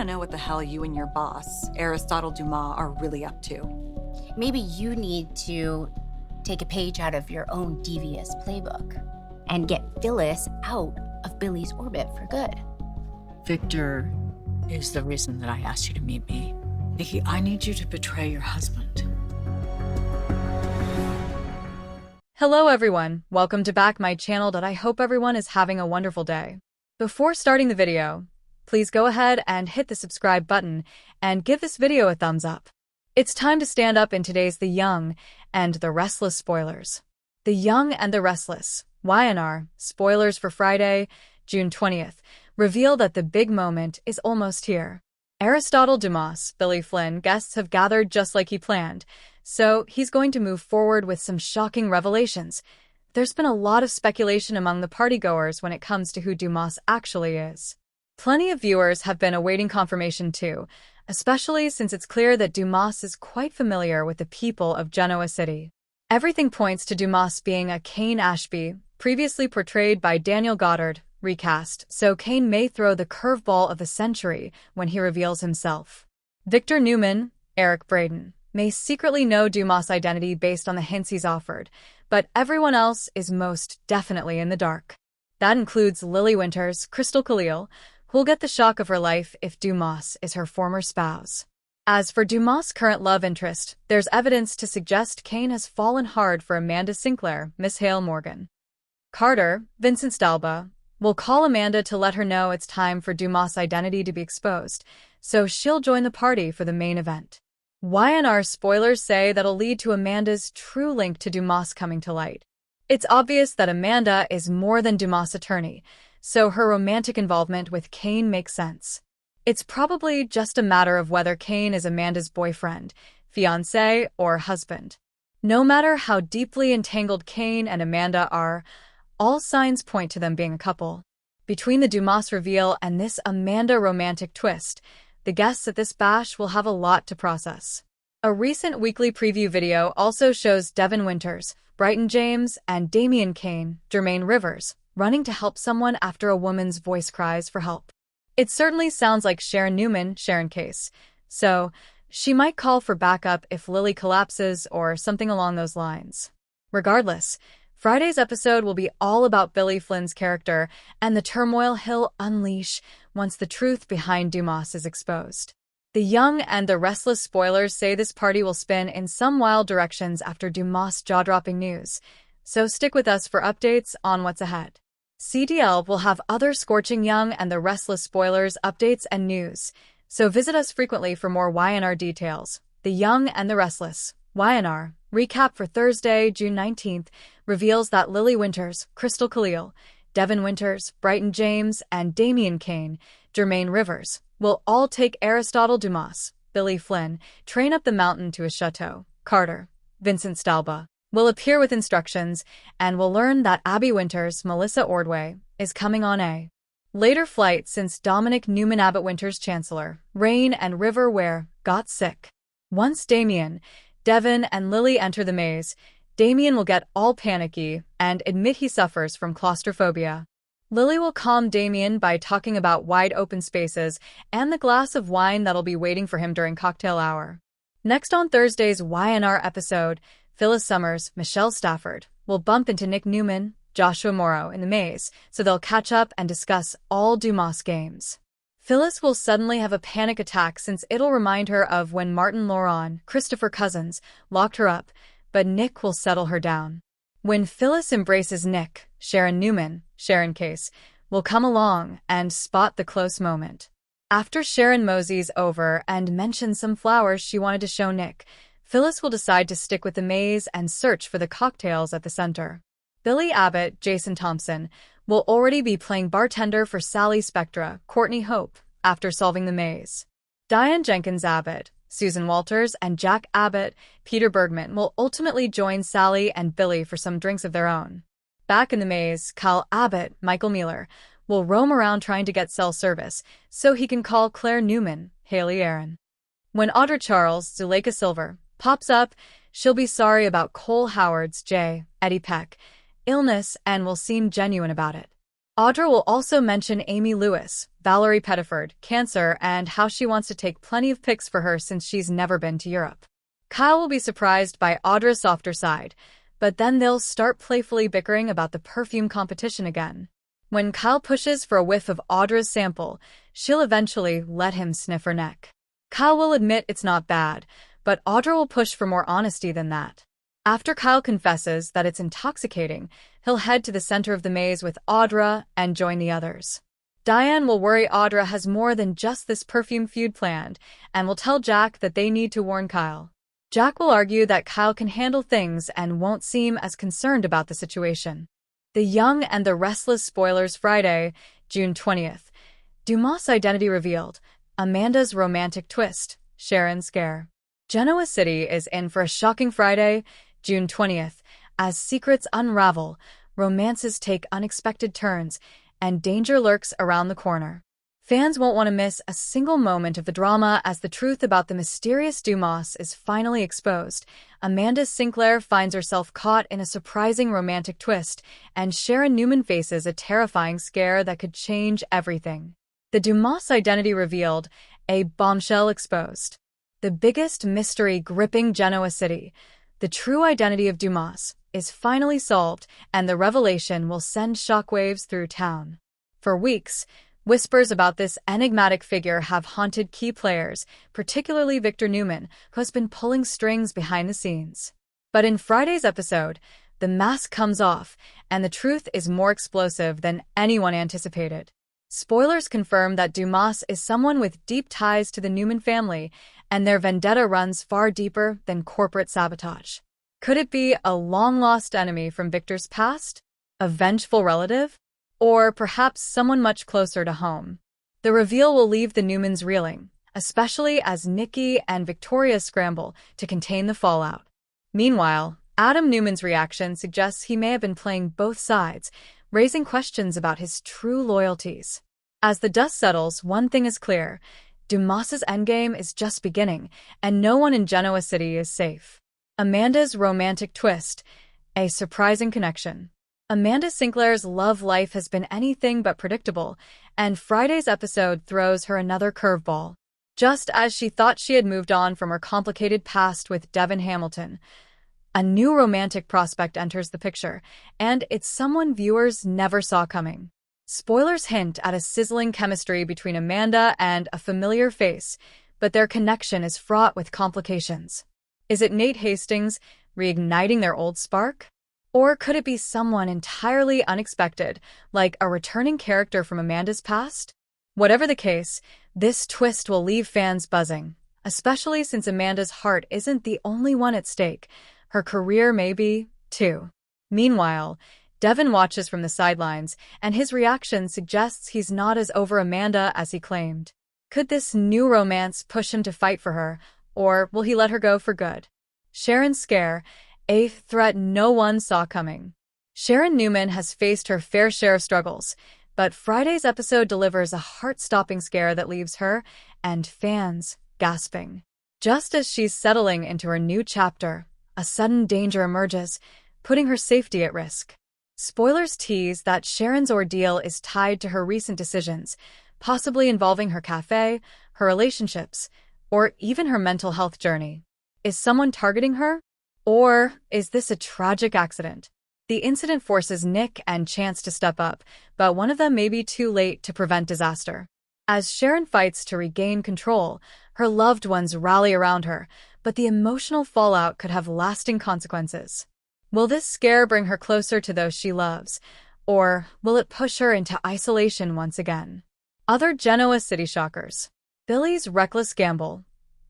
to know what the hell you and your boss, Aristotle Dumas, are really up to. Maybe you need to take a page out of your own devious playbook and get Phyllis out of Billy's orbit for good. Victor is the reason that I asked you to meet me. Nikki, I need you to betray your husband. Hello everyone, welcome to back my channel. I hope everyone is having a wonderful day. Before starting the video, please go ahead and hit the subscribe button and give this video a thumbs up. It's time to stand up in today's The Young and the Restless spoilers. The Young and the Restless, YNR, spoilers for Friday, June 20th, reveal that the big moment is almost here. Aristotle Dumas, Billy Flynn, guests have gathered just like he planned, so he's going to move forward with some shocking revelations. There's been a lot of speculation among the partygoers when it comes to who Dumas actually is. Plenty of viewers have been awaiting confirmation too, especially since it's clear that Dumas is quite familiar with the people of Genoa City. Everything points to Dumas being a Cain Ashby, previously portrayed by Daniel Goddard, recast, so Cain may throw the curveball of the century when he reveals himself. Victor Newman, Eric Braeden, may secretly know Dumas' identity based on the hints he's offered, but everyone else is most definitely in the dark. That includes Lily Winters, Crystal Khalil, who'll get the shock of her life if Dumas is her former spouse. As for Dumas' current love interest, there's evidence to suggest Cain has fallen hard for Amanda Sinclair, Miss Hale Morgan. Carter, Vincent Stalba, will call Amanda to let her know it's time for Dumas' identity to be exposed, so she'll join the party for the main event. YNR spoilers say that'll lead to Amanda's true link to Dumas coming to light. It's obvious that Amanda is more than Dumas' attorney, so her romantic involvement with Cain makes sense. It's probably just a matter of whether Cain is Amanda's boyfriend, fiancé, or husband. No matter how deeply entangled Cain and Amanda are, all signs point to them being a couple. Between the Dumas reveal and this Amanda romantic twist, the guests at this bash will have a lot to process. A recent weekly preview video also shows Devin Winters, Bryton James, and Damian Kane, Jermaine Rivers, running to help someone after a woman's voice cries for help. It certainly sounds like Sharon Newman, Sharon case, so she might call for backup if Lily collapses or something along those lines. Regardless, Friday's episode will be all about Billy Flynn's character and the turmoil he'll unleash once the truth behind Dumas is exposed. The Young and the Restless spoilers say this party will spin in some wild directions after Dumas' jaw-dropping news, so stick with us for updates on what's ahead. CDL will have other scorching Young and the Restless spoilers, updates, and news, so visit us frequently for more YNR details. The Young and the Restless, YNR, recap for Thursday, June 19th, reveals that Lily Winters, Crystal Khalil, Devin Winters, Bryton James, and Damian Kane, Jermaine Rivers, will all take Aristotle Dumas, Billy Flynn, train up the mountain to his chateau. Carter, Vincent Stalba, will appear with instructions, and will learn that Abby Winters, Melissa Ordway, is coming on a later flight since Dominic Newman Abbott Winters Chancellor, Rain and River Ware, got sick. Once Damian, Devin, and Lily enter the maze, Damian will get all panicky and admit he suffers from claustrophobia. Lily will calm Damian by talking about wide-open spaces and the glass of wine that'll be waiting for him during cocktail hour. Next on Thursday's YNR episode, Phyllis Summers, Michelle Stafford, will bump into Nick Newman, Joshua Morrow in the maze, so they'll catch up and discuss all Dumas games. Phyllis will suddenly have a panic attack since it'll remind her of when Martin Laurent, Christopher Cousins, locked her up, but Nick will settle her down. When Phyllis embraces Nick, Sharon Newman, Sharon case, will come along and spot the close moment. After Sharon moseys over and mentions some flowers she wanted to show Nick, Phyllis will decide to stick with the maze and search for the cocktails at the center. Billy Abbott, Jason Thompson, will already be playing bartender for Sally Spectra, Courtney Hope, after solving the maze. Diane Jenkins Abbott, Susan Walters, and Jack Abbott, Peter Bergman will ultimately join Sally and Billy for some drinks of their own. Back in the maze, Kyle Abbott, Michael Mueller, will roam around trying to get cell service so he can call Claire Newman, Haley Aaron. When Audra Charles, Zuleika Silver, pops up, she'll be sorry about Cole Howard's Eddie Peck illness and will seem genuine about it. Audra will also mention Amy Lewis, Valerie Pettiford, Cancer, and how she wants to take plenty of pics for her since she's never been to Europe. Kyle will be surprised by Audra's softer side, but then they'll start playfully bickering about the perfume competition again. When Kyle pushes for a whiff of Audra's sample, she'll eventually let him sniff her neck. Kyle will admit it's not bad, but Audra will push for more honesty than that. After Kyle confesses that it's intoxicating, he'll head to the center of the maze with Audra and join the others. Diane will worry Audra has more than just this perfume feud planned, and will tell Jack that they need to warn Kyle. Jack will argue that Kyle can handle things and won't seem as concerned about the situation. The Young and the Restless spoilers Friday, June 20th. Dumas' identity revealed. Amanda's romantic twist. Sharon scare. Genoa City is in for a shocking Friday, June 20th, as secrets unravel, romances take unexpected turns, and danger lurks around the corner. Fans won't want to miss a single moment of the drama as the truth about the mysterious Dumas is finally exposed. Amanda Sinclair finds herself caught in a surprising romantic twist, and Sharon Newman faces a terrifying scare that could change everything. The Dumas identity revealed, a bombshell exposed. The biggest mystery gripping Genoa City, the true identity of Dumas, is finally solved, and the revelation will send shockwaves through town. For weeks, whispers about this enigmatic figure have haunted key players, particularly Victor Newman, who has been pulling strings behind the scenes. But in Friday's episode, the mask comes off, and the truth is more explosive than anyone anticipated. Spoilers confirm that Dumas is someone with deep ties to the Newman family, and their vendetta runs far deeper than corporate sabotage. Could it be a long-lost enemy from Victor's past? A vengeful relative? Or perhaps someone much closer to home? The reveal will leave the Newmans reeling, especially as Nikki and Victoria scramble to contain the fallout. Meanwhile, Adam Newman's reaction suggests he may have been playing both sides, raising questions about his true loyalties. As the dust settles, one thing is clear. Dumas's endgame is just beginning, and no one in Genoa City is safe. Amanda's romantic twist, a surprising connection. Amanda Sinclair's love life has been anything but predictable, and Friday's episode throws her another curveball. Just as she thought she had moved on from her complicated past with Devin Hamilton, a new romantic prospect enters the picture, and it's someone viewers never saw coming. Spoilers hint at a sizzling chemistry between Amanda and a familiar face, but their connection is fraught with complications. Is it Nate Hastings reigniting their old spark? Or could it be someone entirely unexpected, like a returning character from Amanda's past? Whatever the case, this twist will leave fans buzzing, especially since Amanda's heart isn't the only one at stake. Her career may be, too. Meanwhile, Devin watches from the sidelines, and his reaction suggests he's not as over Amanda as he claimed. Could this new romance push him to fight for her, or will he let her go for good? Sharon's scare, a threat no one saw coming. Sharon Newman has faced her fair share of struggles, but Friday's episode delivers a heart-stopping scare that leaves her and fans gasping. Just as she's settling into her new chapter, a sudden danger emerges, putting her safety at risk. Spoilers tease that Sharon's ordeal is tied to her recent decisions, possibly involving her cafe, her relationships, or even her mental health journey. Is someone targeting her? Or is this a tragic accident? The incident forces Nick and Chance to step up, but one of them may be too late to prevent disaster. As Sharon fights to regain control, her loved ones rally around her, but the emotional fallout could have lasting consequences. Will this scare bring her closer to those she loves, or will it push her into isolation once again? Other Genoa City shockers. Billy's reckless gamble.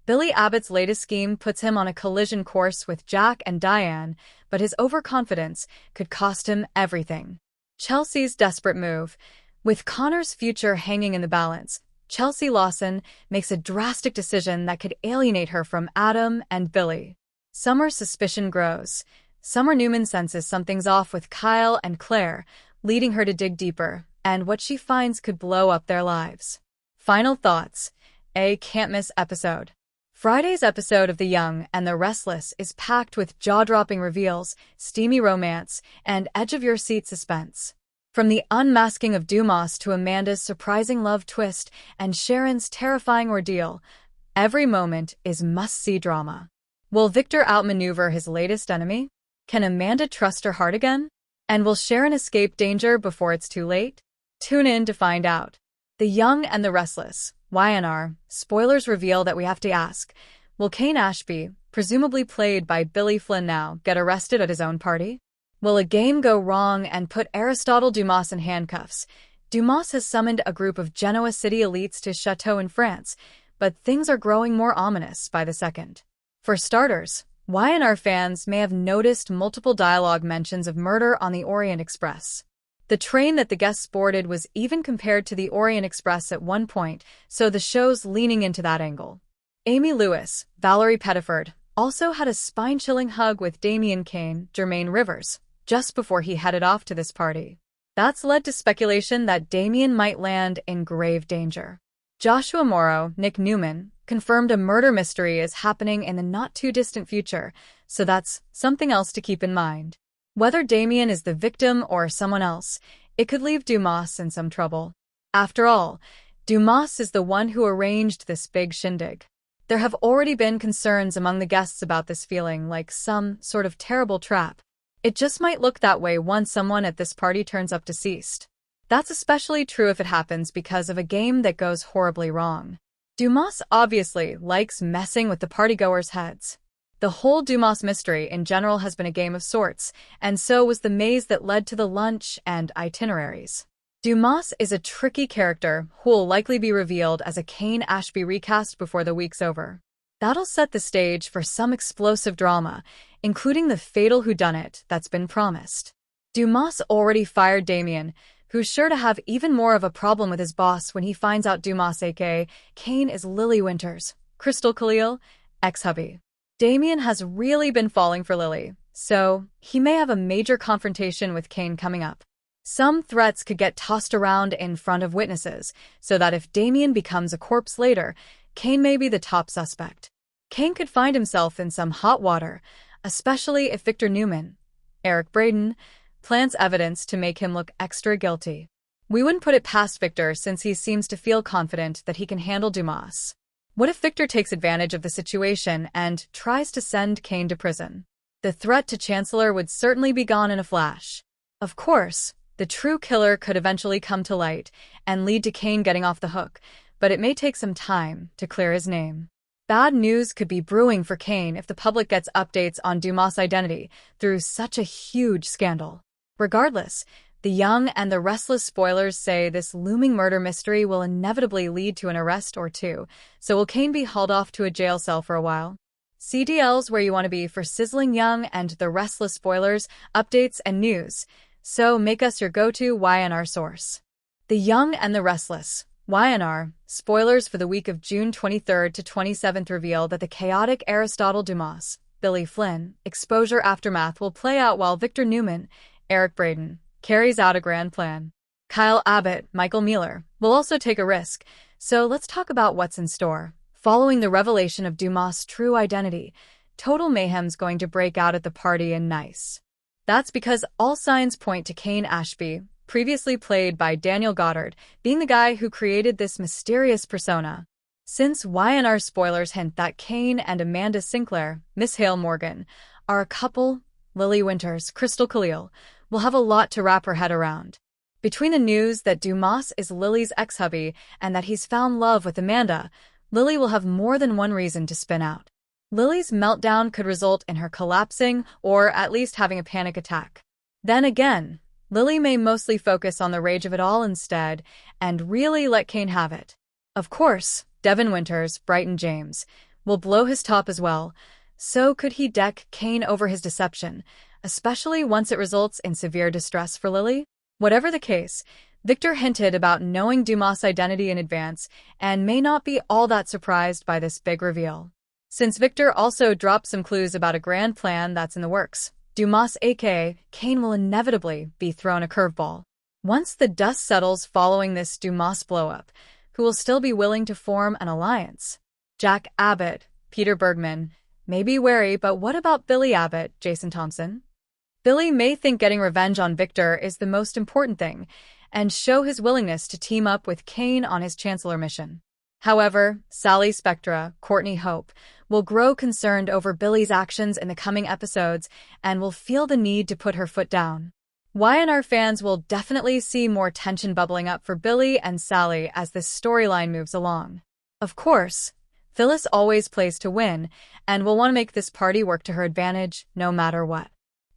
Billy Abbott's latest scheme puts him on a collision course with Jack and Diane, but his overconfidence could cost him everything. Chelsea's desperate move. With Connor's future hanging in the balance, Chelsea Lawson makes a drastic decision that could alienate her from Adam and Billy. Summer's suspicion grows. Summer Newman senses something's off with Kyle and Claire, leading her to dig deeper, and what she finds could blow up their lives. Final thoughts. A can't-miss episode. Friday's episode of The Young and the Restless is packed with jaw-dropping reveals, steamy romance, and edge-of-your-seat suspense. From the unmasking of Dumas to Amanda's surprising love twist and Sharon's terrifying ordeal, every moment is must-see drama. Will Victor outmaneuver his latest enemy? Can Amanda trust her heart again? And will Sharon escape danger before it's too late? Tune in to find out. The Young and the Restless, YNR, spoilers reveal that we have to ask, will Kane Ashby, presumably played by Billy Flynn now, get arrested at his own party? Will a game go wrong and put Aristotle Dumas in handcuffs? Dumas has summoned a group of Genoa City elites to his chateau in France, but things are growing more ominous by the second. For starters, YNR fans may have noticed multiple dialogue mentions of murder on the Orient Express. The train that the guests boarded was even compared to the Orient Express at one point, so the show's leaning into that angle. Amy Lewis, Valerie Pettiford, also had a spine-chilling hug with Damian Kane, Jermaine Rivers, just before he headed off to this party. That's led to speculation that Damian might land in grave danger. Joshua Morrow, Nick Newman, confirmed a murder mystery is happening in the not-too-distant future, so that's something else to keep in mind. Whether Damian is the victim or someone else, it could leave Dumas in some trouble. After all, Dumas is the one who arranged this big shindig. There have already been concerns among the guests about this feeling like some sort of terrible trap. It just might look that way once someone at this party turns up deceased. That's especially true if it happens because of a game that goes horribly wrong. Dumas obviously likes messing with the partygoers' heads. The whole Dumas mystery in general has been a game of sorts, and so was the maze that led to the lunch and itineraries. Dumas is a tricky character who will likely be revealed as a Kane Ashby recast before the week's over. That'll set the stage for some explosive drama, including the fatal whodunit that's been promised. Dumas already fired Damian, who's sure to have even more of a problem with his boss when he finds out Dumas aka Kane is Lily Winters, Crystal Khalil, ex-hubby. Damian has really been falling for Lily, so he may have a major confrontation with Kane coming up. Some threats could get tossed around in front of witnesses, so that if Damian becomes a corpse later, Kane may be the top suspect. Kane could find himself in some hot water, especially if Victor Newman, Eric Braeden, plants evidence to make him look extra guilty. We wouldn't put it past Victor since he seems to feel confident that he can handle Dumas. What if Victor takes advantage of the situation and tries to send Kane to prison? The threat to Chancellor would certainly be gone in a flash. Of course, the true killer could eventually come to light and lead to Kane getting off the hook, but it may take some time to clear his name. Bad news could be brewing for Kane if the public gets updates on Dumas' identity through such a huge scandal. Regardless, the Young and the Restless spoilers say this looming murder mystery will inevitably lead to an arrest or two, so will Kane be hauled off to a jail cell for a while? CDL's where you want to be for sizzling Young and the Restless spoilers, updates, and news, so make us your go-to YNR source. The Young and the Restless, YNR, spoilers for the week of June 23rd to 27th reveal that the chaotic Aristotle Dumas, Billy Flynn, exposure aftermath will play out while Victor Newman, Eric Braeden, carries out a grand plan. Kyle Abbott, Michael Mueller, will also take a risk, so let's talk about what's in store. Following the revelation of Dumas' true identity, total mayhem's going to break out at the party in Nice. That's because all signs point to Kane Ashby, previously played by Daniel Goddard, being the guy who created this mysterious persona. Since YNR spoilers hint that Kane and Amanda Sinclair, Miss Hale Morgan, are a couple, Lily Winters, Crystal Khalil, will have a lot to wrap her head around. Between the news that Dumas is Lily's ex-hubby and that he's found love with Amanda, Lily will have more than one reason to spin out. Lily's meltdown could result in her collapsing or at least having a panic attack. Then again, Lily may mostly focus on the rage of it all instead and really let Kane have it. Of course, Devin Winters, Brighton James, will blow his top as well, so could he deck Kane over his deception, especially once it results in severe distress for Lily? Whatever the case, Victor hinted about knowing Dumas' identity in advance and may not be all that surprised by this big reveal. Since Victor also dropped some clues about a grand plan that's in the works, Dumas aka Kane will inevitably be thrown a curveball. Once the dust settles following this Dumas blow-up, who will still be willing to form an alliance? Jack Abbott, Peter Bergman, may be wary, but what about Billy Abbott, Jason Thompson? Billy may think getting revenge on Victor is the most important thing, and show his willingness to team up with Kane on his Chancellor mission. However, Sally Spectra, Courtney Hope, will grow concerned over Billy's actions in the coming episodes and will feel the need to put her foot down. Y&R fans will definitely see more tension bubbling up for Billy and Sally as this storyline moves along. Of course, Phyllis always plays to win and will want to make this party work to her advantage no matter what.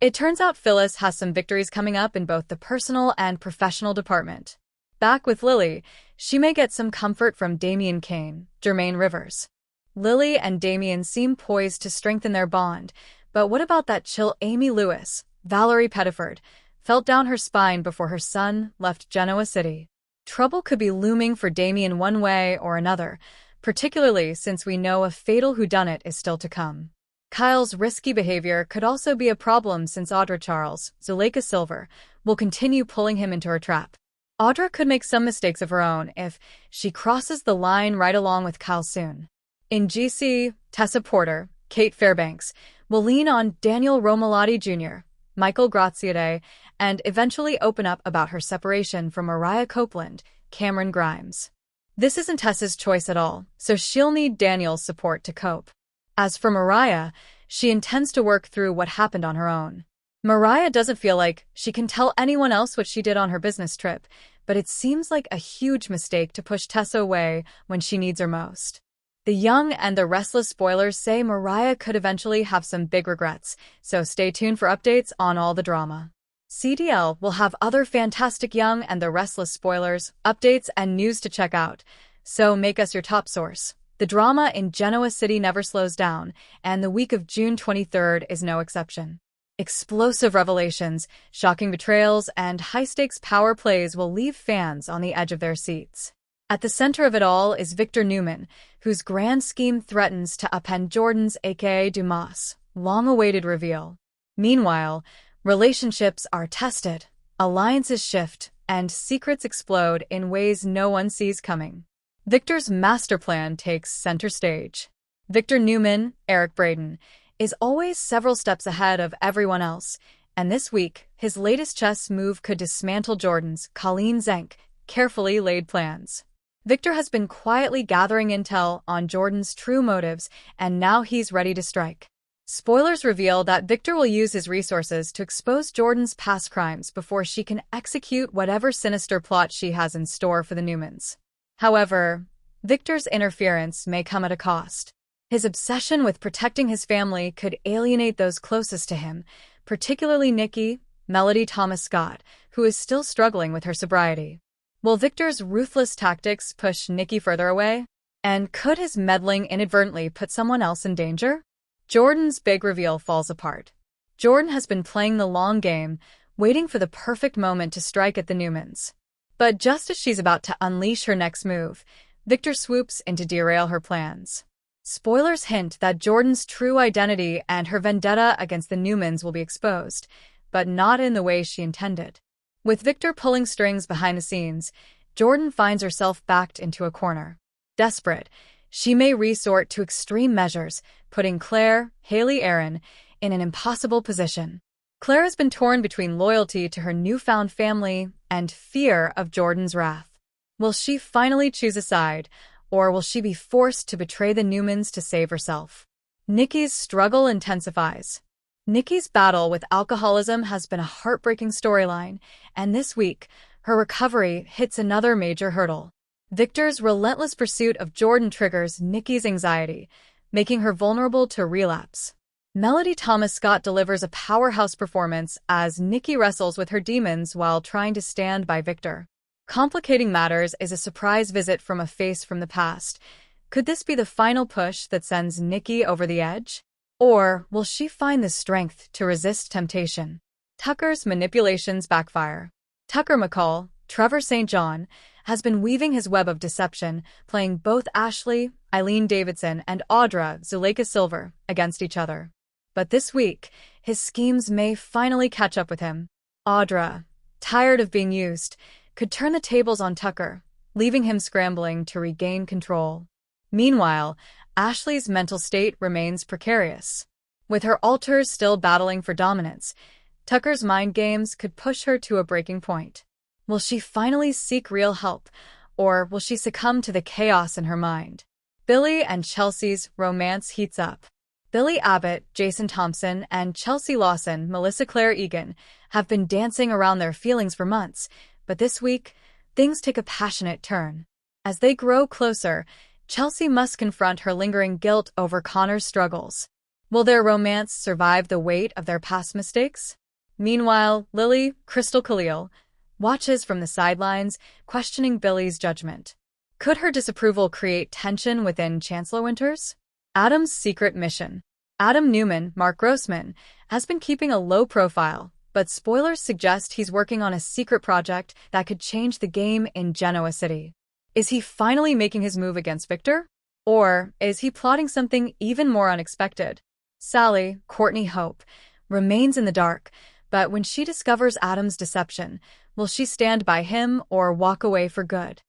It turns out Phyllis has some victories coming up in both the personal and professional department. Back with Lily, she may get some comfort from Damian Kane, Jermaine Rivers. Lily and Damian seem poised to strengthen their bond, but what about that chill Amy Lewis, Valerie Pettiford, felt down her spine before her son left Genoa City? Trouble could be looming for Damian one way or another, particularly since we know a fatal whodunit is still to come. Kyle's risky behavior could also be a problem since Audra Charles, Zuleika Silver, will continue pulling him into her trap. Audra could make some mistakes of her own if she crosses the line right along with Kyle soon. In GC, Tessa Porter, Kate Fairbanks, will lean on Daniel Romalotti Jr., Michael Graziade, and eventually open up about her separation from Mariah Copeland, Cameron Grimes. This isn't Tessa's choice at all, so she'll need Daniel's support to cope. As for Mariah, she intends to work through what happened on her own. Mariah doesn't feel like she can tell anyone else what she did on her business trip, but it seems like a huge mistake to push Tessa away when she needs her most. The Young and the Restless spoilers say Mariah could eventually have some big regrets, so stay tuned for updates on all the drama. CDL will have other fantastic Young and the Restless spoilers, updates, and news to check out, so make us your top source. The drama in Genoa City never slows down, and the week of June 23rd is no exception. Explosive revelations, shocking betrayals, and high-stakes power plays will leave fans on the edge of their seats. At the center of it all is Victor Newman, whose grand scheme threatens to upend Jordan's aka Dumas' long-awaited reveal. Meanwhile, relationships are tested, alliances shift, and secrets explode in ways no one sees coming. Victor's master plan takes center stage. Victor Newman, Eric Braeden, is always several steps ahead of everyone else, and this week, his latest chess move could dismantle Jordan's, Colleen Zenk, carefully laid plans. Victor has been quietly gathering intel on Jordan's true motives, and now he's ready to strike. Spoilers reveal that Victor will use his resources to expose Jordan's past crimes before she can execute whatever sinister plot she has in store for the Newmans. However, Victor's interference may come at a cost. His obsession with protecting his family could alienate those closest to him, particularly Nikki, Melody Thomas Scott, who is still struggling with her sobriety. Will Victor's ruthless tactics push Nikki further away? And could his meddling inadvertently put someone else in danger? Jordan's big reveal falls apart. Jordan has been playing the long game, waiting for the perfect moment to strike at the Newmans. But just as she's about to unleash her next move, Victor swoops in to derail her plans. Spoilers hint that Jordan's true identity and her vendetta against the Newmans will be exposed, but not in the way she intended. With Victor pulling strings behind the scenes, Jordan finds herself backed into a corner. Desperate, she may resort to extreme measures, putting Claire, Haley Aaron, in an impossible position. Claire has been torn between loyalty to her newfound family and fear of Jordan's wrath. Will she finally choose a side, or will she be forced to betray the Newmans to save herself? Nikki's struggle intensifies. Nikki's battle with alcoholism has been a heartbreaking storyline, and this week, her recovery hits another major hurdle. Victor's relentless pursuit of Jordan triggers Nikki's anxiety, making her vulnerable to relapse. Melody Thomas Scott delivers a powerhouse performance as Nikki wrestles with her demons while trying to stand by Victor. Complicating matters is a surprise visit from a face from the past. Could this be the final push that sends Nikki over the edge? Or will she find the strength to resist temptation? Tucker's manipulations backfire. Tucker McCall, Trevor St. John, has been weaving his web of deception, playing both Ashley, Eileen Davidson, and Audra, Zuleika Silver, against each other. But this week, his schemes may finally catch up with him. Audra, tired of being used, could turn the tables on Tucker, leaving him scrambling to regain control. Meanwhile, Ashley's mental state remains precarious. With her alters still battling for dominance, Tucker's mind games could push her to a breaking point. Will she finally seek real help, or will she succumb to the chaos in her mind? Billy and Chelsea's romance heats up. Billy Abbott, Jason Thompson, and Chelsea Lawson, Melissa Claire Egan, have been dancing around their feelings for months, but this week, things take a passionate turn. As they grow closer, Chelsea must confront her lingering guilt over Connor's struggles. Will their romance survive the weight of their past mistakes? Meanwhile, Lily, Crystal Khalil, watches from the sidelines, questioning Billy's judgment. Could her disapproval create tension within Chancellor Winters? Adam's secret mission. Adam Newman, Mark Grossman, has been keeping a low profile, but spoilers suggest he's working on a secret project that could change the game in Genoa City. Is he finally making his move against Victor? Or is he plotting something even more unexpected? Sally, Courtney Hope, remains in the dark, but when she discovers Adam's deception, will she stand by him or walk away for good?